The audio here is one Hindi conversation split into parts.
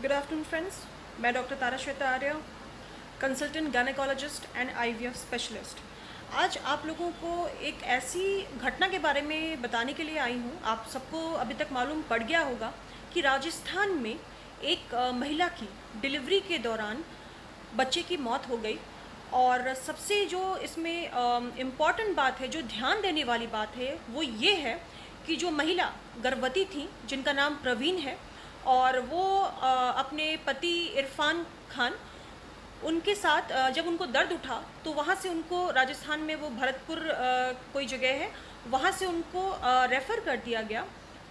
गुड आफ्टरनून फ्रेंड्स, मैं doctor Tara Shweta Arya, consultant gynaecologist and IVF specialist. आज आप लोगों को एक ऐसी घटना के बारे में बताने के लिए आई हूँ। आप सबको अभी तक मालूम पड़ गया होगा कि राजस्थान में एक महिला की डिलीवरी के दौरान बच्चे की मौत हो गई। और सबसे जो इसमें इम्पॉर्टेंट बात है, जो ध्यान देने वाली बात है, वो ये है कि जो महिला गर्भवती थी, जिनका नाम प्रवीण है, और वो अपने पति इरफान खान, उनके साथ जब उनको दर्द उठा तो वहाँ से उनको राजस्थान में, वो भरतपुर कोई जगह है, वहाँ से उनको रेफ़र कर दिया गया।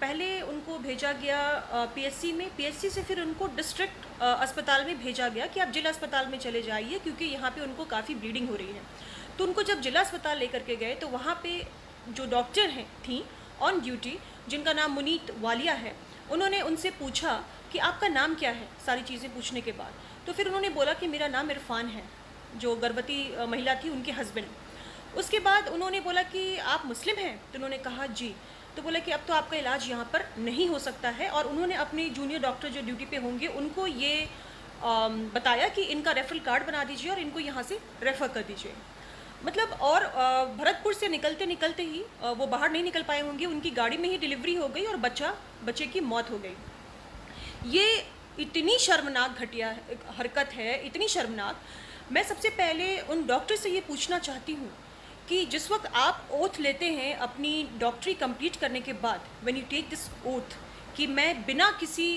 पहले उनको भेजा गया पीएचसी में, पीएचसी से फिर उनको डिस्ट्रिक्ट अस्पताल में भेजा गया कि आप जिला अस्पताल में चले जाइए, क्योंकि यहाँ पे उनको काफ़ी ब्लीडिंग हो रही है। तो उनको जब जिला अस्पताल लेकर के गए तो वहाँ पे जो डॉक्टर हैं थी ऑन ड्यूटी, जिनका नाम मुनीत वालिया है, उन्होंने उनसे पूछा कि आपका नाम क्या है। सारी चीज़ें पूछने के बाद तो फिर उन्होंने बोला कि मेरा नाम इरफान है, जो गर्भवती महिला थी उनके हस्बैंड। उसके बाद उन्होंने बोला कि आप मुस्लिम हैं, तो उन्होंने कहा जी। तो बोला कि अब तो आपका इलाज यहाँ पर नहीं हो सकता है, और उन्होंने अपने जूनियर डॉक्टर जो ड्यूटी पे होंगे उनको ये बताया कि इनका रेफरल कार्ड बना दीजिए और इनको यहाँ से रेफ़र कर दीजिए। मतलब, और भरतपुर से निकलते निकलते ही वो बाहर नहीं निकल पाए होंगे, उनकी गाड़ी में ही डिलीवरी हो गई और बच्चे की मौत हो गई। ये इतनी शर्मनाक घटिया हरकत है, इतनी शर्मनाक। मैं सबसे पहले उन डॉक्टर से ये पूछना चाहती हूँ कि जिस वक्त आप ओथ लेते हैं अपनी डॉक्टरी कंप्लीट करने के बाद, when you take this oath, कि मैं बिना किसी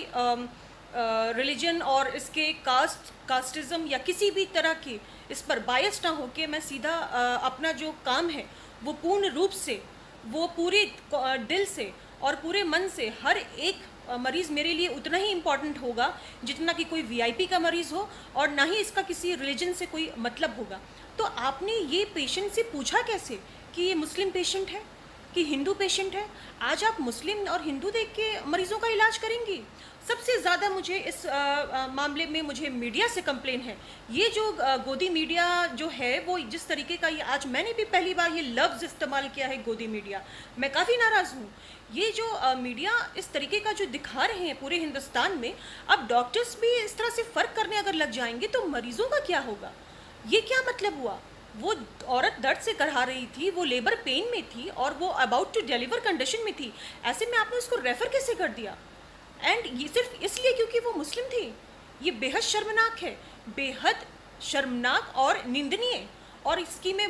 रिलीजन और इसके कास्टिज़म या किसी भी तरह की इस पर बायस ना होके मैं सीधा अपना जो काम है वो पूर्ण रूप से, वो पूरे दिल से और पूरे मन से, हर एक मरीज़ मेरे लिए उतना ही इम्पॉर्टेंट होगा जितना कि कोई वीआईपी का मरीज़ हो, और ना ही इसका किसी रिलीजन से कोई मतलब होगा। तो आपने ये पेशेंट से पूछा कैसे कि ये मुस्लिम पेशेंट है कि हिंदू पेशेंट है? आज आप मुस्लिम और हिंदू देख के मरीज़ों का इलाज करेंगी? सबसे ज़्यादा मुझे इस मामले में मुझे मीडिया से कंप्लेन है। ये जो गोदी मीडिया जो है, वो जिस तरीके का, ये आज मैंने भी पहली बार ये लफ्ज़ इस्तेमाल किया है, गोदी मीडिया। मैं काफ़ी नाराज़ हूँ। ये जो मीडिया इस तरीके का जो दिखा रहे हैं पूरे हिंदुस्तान में, अब डॉक्टर्स भी इस तरह से फ़र्क करने अगर लग जाएंगे तो मरीज़ों का क्या होगा? ये क्या मतलब हुआ? वो औरत दर्द से करहा रही थी, वो लेबर पेन में थी और वो अबाउट टू डिलीवर कंडीशन में थी। ऐसे में आपने उसको रेफ़र कैसे कर दिया? एंड ये सिर्फ इसलिए क्योंकि वो मुस्लिम थी। ये बेहद शर्मनाक है, बेहद शर्मनाक और निंदनीय। और इसकी मैं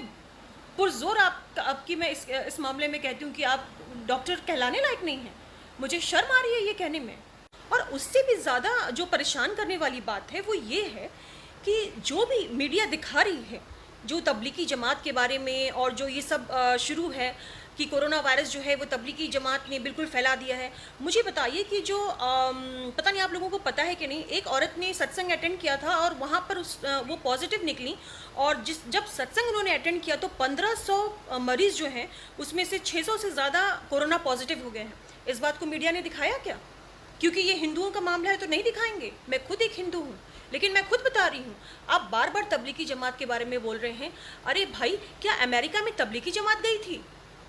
पुरजोर आपकी मैं इस मामले में कहती हूँ कि आप डॉक्टर कहलाने लायक नहीं हैं। मुझे शर्म आ रही है ये कहने में। और उससे भी ज़्यादा जो परेशान करने वाली बात है वो ये है कि जो भी मीडिया दिखा रही है, जो तबलीगी जमात के बारे में, और जो ये सब शुरू है कि कोरोना वायरस जो है वो तबलीगी जमात ने बिल्कुल फैला दिया है। मुझे बताइए कि जो पता नहीं आप लोगों को पता है कि नहीं, एक औरत ने सत्संग अटेंड किया था और वहाँ पर वो पॉजिटिव निकली, और जब सत्संग उन्होंने अटेंड किया तो 1500 मरीज़ जो हैं उसमें से 600 से ज़्यादा कोरोना पॉजिटिव हो गए हैं। इस बात को मीडिया ने दिखाया क्या? क्योंकि ये हिंदुओं का मामला है तो नहीं दिखाएंगे। मैं खुद एक हिंदू हूँ, लेकिन मैं खुद बता रही हूँ। आप बार बार तबलीगी जमात के बारे में बोल रहे हैं। अरे भाई, क्या अमेरिका में तबलीगी जमात गई थी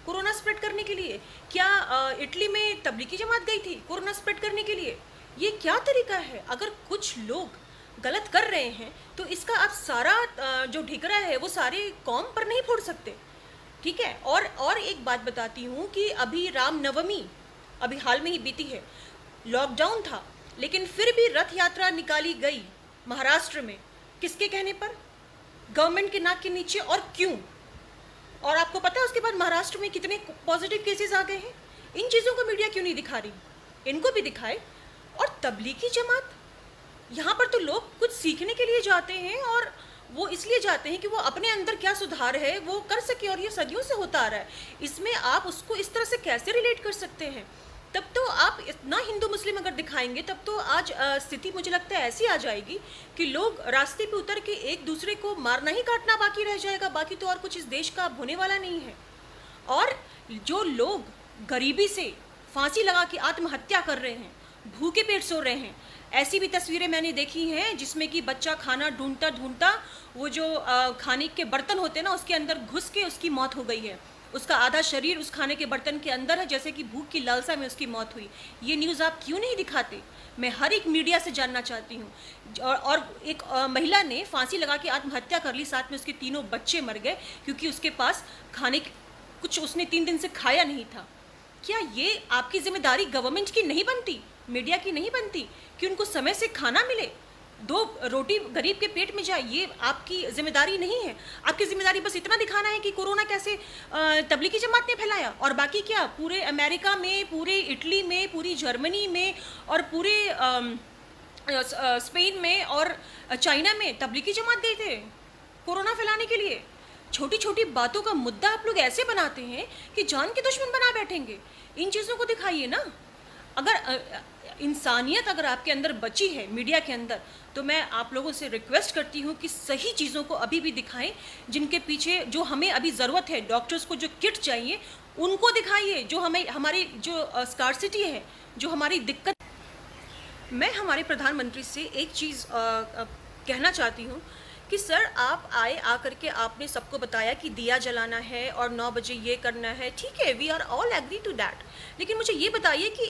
कोरोना स्प्रेड करने के लिए? क्या इटली में तबलीगी जमात गई थी कोरोना स्प्रेड करने के लिए? ये क्या तरीका है? अगर कुछ लोग गलत कर रहे हैं तो इसका आप सारा जो ढिकरा है वो सारे कौम पर नहीं फोड़ सकते, ठीक है? और एक बात बताती हूँ कि अभी रामनवमी अभी हाल में ही बीती है। लॉकडाउन था, लेकिन फिर भी रथ यात्रा निकाली गई महाराष्ट्र में। किसके कहने पर? गवर्नमेंट के नाक के नीचे। और क्यों? और आपको पता है उसके बाद महाराष्ट्र में कितने पॉजिटिव केसेस आ गए हैं? इन चीज़ों को मीडिया क्यों नहीं दिखा रही? इनको भी दिखाए। और तबलीगी जमात, यहाँ पर तो लोग कुछ सीखने के लिए जाते हैं, और वो इसलिए जाते हैं कि वो अपने अंदर क्या सुधार है वो कर सके, और ये सदियों से होता आ रहा है। इसमें आप उसको इस तरह से कैसे रिलेट कर सकते हैं? तब तो आप इतना हिंदू मुस्लिम अगर दिखाएंगे तब तो आज स्थिति मुझे लगता है ऐसी आ जाएगी कि लोग रास्ते पे उतर के एक दूसरे को मारना ही काटना बाकी रह जाएगा। बाकी तो और कुछ इस देश का अब होने वाला नहीं है। और जो लोग गरीबी से फांसी लगा के आत्महत्या कर रहे हैं, भूखे पेट सो रहे हैं, ऐसी भी तस्वीरें मैंने देखी हैं जिसमें कि बच्चा खाना ढूंढता ढूंढता वो जो खाने के बर्तन होते हैं ना, उसके अंदर घुस के उसकी मौत हो गई है। उसका आधा शरीर उस खाने के बर्तन के अंदर है, जैसे कि भूख की लालसा में उसकी मौत हुई। ये न्यूज़ आप क्यों नहीं दिखाते? मैं हर एक मीडिया से जानना चाहती हूँ। और एक महिला ने फांसी लगा के आत्महत्या कर ली, साथ में उसके तीनों बच्चे मर गए क्योंकि उसके पास खाने कुछ उसने 3 दिन से खाया नहीं था। क्या ये आपकी जिम्मेदारी गवर्नमेंट की नहीं बनती, मीडिया की नहीं बनती कि उनको समय से खाना मिले, 2 रोटी गरीब के पेट में जाए? ये आपकी जिम्मेदारी नहीं है। आपकी जिम्मेदारी बस इतना दिखाना है कि कोरोना कैसे तबलीगी जमात ने फैलाया, और बाकी क्या पूरे अमेरिका में, पूरे इटली में, पूरी जर्मनी में और पूरे स्पेन में और चाइना में तबलीगी जमात गए थे कोरोना फैलाने के लिए। छोटी छोटी बातों का मुद्दा आप लोग ऐसे बनाते हैं कि जान के दुश्मन बना बैठेंगे। इन चीज़ों को दिखाइए ना। अगर इंसानियत अगर आपके अंदर बची है मीडिया के अंदर, तो मैं आप लोगों से रिक्वेस्ट करती हूँ कि सही चीज़ों को अभी भी दिखाएं, जिनके पीछे जो हमें अभी ज़रूरत है, डॉक्टर्स को जो किट चाहिए उनको दिखाइए। जो हमें हमारी जो स्कार्सिटी है, जो हमारी दिक्कत। मैं हमारे प्रधानमंत्री से एक चीज़ कहना चाहती हूँ कि सर आप आए, आकर के आपने सबको बताया कि दिया जलाना है और 9 बजे ये करना है, ठीक है, we are all agree to that. लेकिन मुझे ये बताइए कि